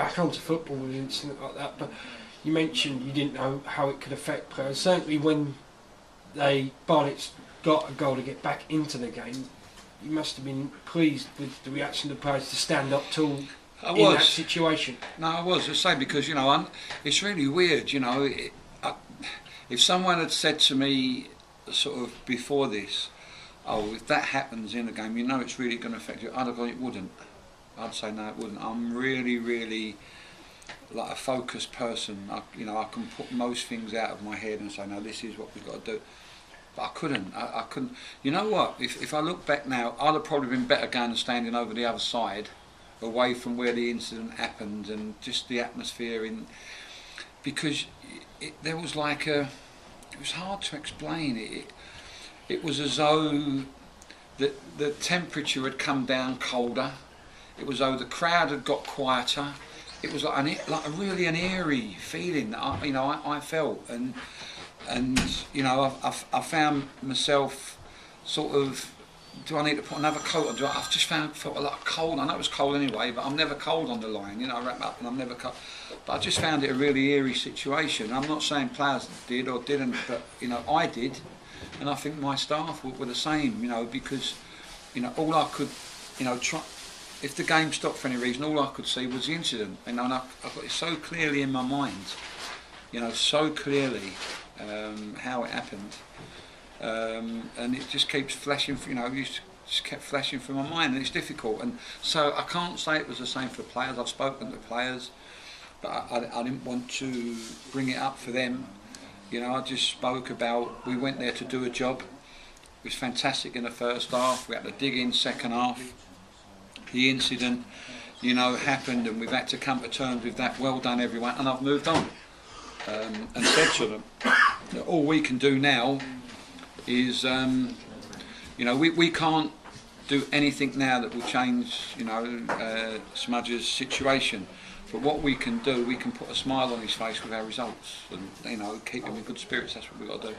back onto football with an incident like that, but you mentioned you didn't know how it could affect players. Certainly when Barnett's got a goal to get back into the game, you must have been pleased with the reaction of the players to stand up tall in that situation. No, I was. I say, because, you know, it's really weird, you know. If someone had said to me sort of before this, oh, if that happens in a game, you know it's really going to affect you, I'd have gone, it wouldn't. I'd say no, it wouldn't. I'm really, really like a focused person. You know, I can put most things out of my head and say, no, this is what we've got to do. But I couldn't. I couldn't. You know what? If I look back now, I'd have probably been better going and standing over the other side, away from where the incident happened, and just the atmosphere in, because there was like a. It was hard to explain. It was as though the temperature had come down colder. It was as though the crowd had got quieter. It was like really an eerie feeling that I felt, and you know, I found myself sort of, do I need to put another coat on? I've just felt a lot cold. I know it was cold anyway, but I'm never cold on the line. You know, I wrap up and I'm never cold. But I just found it a really eerie situation. I'm not saying players did or didn't, but you know, I did, and I think my staff were the same. You know, because you know, all I could, you know, try. If the game stopped for any reason, all I could see was the incident, and I've got it so clearly in my mind. You know, so clearly how it happened, and it just keeps flashing. You know, it just kept flashing through my mind, and it's difficult. And so I can't say it was the same for the players. I've spoken to players, but I didn't want to bring it up for them. You know, I just spoke about, we went there to do a job. It was fantastic in the first half. We had to dig in second half. The incident, you know, happened, and we've had to come to terms with that. Well done, everyone, and I've moved on. And said to them that all we can do now is, you know, we can't do anything now that will change, you know, Smudger's situation. But what we can do, we can put a smile on his face with our results, and you know, keep him in good spirits. That's what we've got to do.